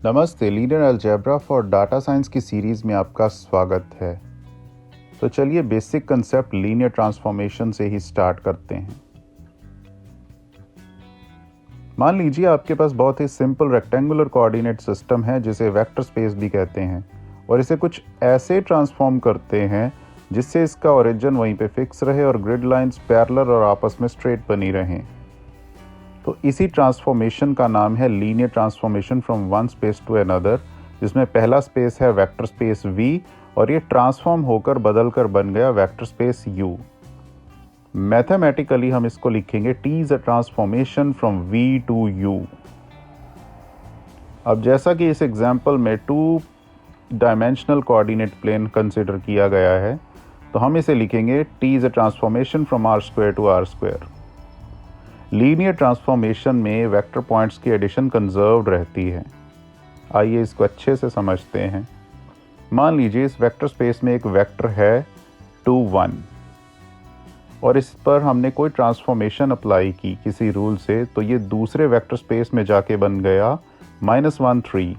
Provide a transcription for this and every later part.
नमस्ते, linear algebra for data science की series में आपका स्वागत है। तो चलिए बेसिक कंसेप्ट लीनियर ट्रांसफॉर्मेशन से ही स्टार्ट करते हैं। मान लीजिए आपके पास बहुत ही सिंपल रेक्टेंगुलर कोऑर्डिनेट सिस्टम है जिसे वेक्टर स्पेस भी कहते हैं, और इसे कुछ ऐसे ट्रांसफॉर्म करते हैं जिससे इसका ओरिजिन वहीं पे फिक्स रहे और ग्रिड लाइंस पैरेलल और आपस में स्ट्रेट बनी रहें। तो इसी ट्रांसफॉर्मेशन का नाम है linear transformation from one space to another, जिसमें पहला स्पेस है वेक्टर स्पेस V और ये ट्रांसफॉर्म होकर बदलकर बन गया वेक्टर स्पेस U। मैथमेटिकली हम इसको लिखेंगे T is a transformation from V to U। अब जैसा कि इस एग्जाम्पल में 2 डायमेंशनल कोऑर्डिनेट प्लेन कंसिडर किया गया है, तो हम इसे लिखेंगे T is a transformation from R² to R²। Linear transformation में वेक्टर पॉइंट्स की एडिशन कंजर्व्ड रहती है। आइए इसको अच्छे से समझते हैं। मान लीजिए इस वेक्टर स्पेस में एक वेक्टर है 2 1 और इस पर हमने कोई ट्रांसफॉर्मेशन अप्लाई की किसी रूल से, तो ये दूसरे वेक्टर स्पेस में जाके बन गया -1 3।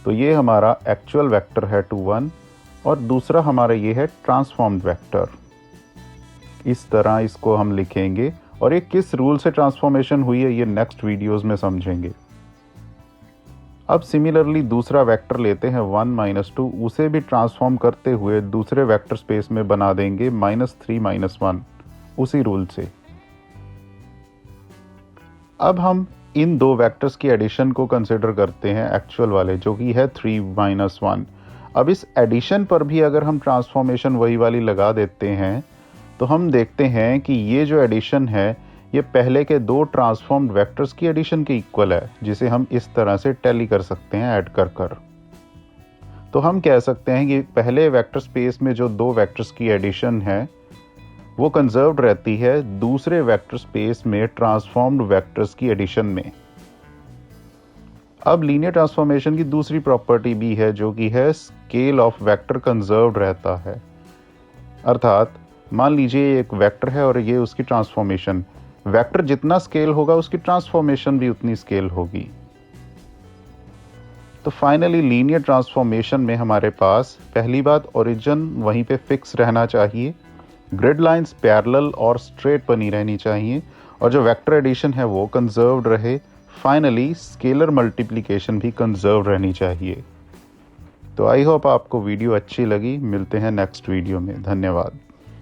तो ये हमारा एक्चुअल वेक्टर है 2 1 और दूसरा हमारा ये है ट्रांसफॉर्म्ड वेक्टर। इस तरह इसको हम लिखेंगे, और ये किस रूल से ट्रांसफॉर्मेशन हुई है ये नेक्स्ट वीडियोस में समझेंगे। अब सिमिलरली दूसरा वेक्टर लेते हैं 1 -2, उसे भी ट्रांसफॉर्म करते हुए दूसरे वेक्टर स्पेस में बना देंगे -3 -1 उसी रूल से। अब हम इन दो वेक्टर्स की एडिशन को कंसिडर करते हैं, एक्चुअल वाले, जो कि है 3 -1। अब इस एडिशन पर भी अगर हम ट्रांसफॉर्मेशन वही वाली लगा देते हैं तो हम देखते हैं कि ये जो एडिशन है ये पहले के 2 ट्रांसफॉर्म्ड वेक्टर्स की एडिशन के इक्वल है, जिसे हम इस तरह से टैली कर सकते हैं ऐड कर कर। तो हम कह सकते हैं कि पहले वेक्टर स्पेस में जो 2 वेक्टर्स की एडिशन है वो कंजर्व्ड रहती है दूसरे वेक्टर स्पेस में ट्रांसफॉर्म्ड वेक्टर्स की एडिशन में। अब लीनियर ट्रांसफॉर्मेशन की दूसरी प्रॉपर्टी भी है, जो कि है स्केल ऑफ वेक्टर कंजर्व्ड रहता है। अर्थात मान लीजिए एक वेक्टर है और ये उसकी ट्रांसफॉर्मेशन, वेक्टर जितना स्केल होगा उसकी ट्रांसफॉर्मेशन भी उतनी स्केल होगी। तो फाइनली लीनियर ट्रांसफॉर्मेशन में हमारे पास पहली बात ओरिजिन वहीं पे फिक्स रहना चाहिए, ग्रिड लाइंस पैरेलल और स्ट्रेट बनी रहनी चाहिए, और जो वेक्टर एडिशन है वो कंजर्व्ड रहे। फाइनली स्केलर मल्टीप्लिकेशन भी कंजर्व्ड रहनी चाहिए। तो आई होप आपको वीडियो अच्छी लगी। मिलते हैं नेक्स्ट वीडियो में। धन्यवाद।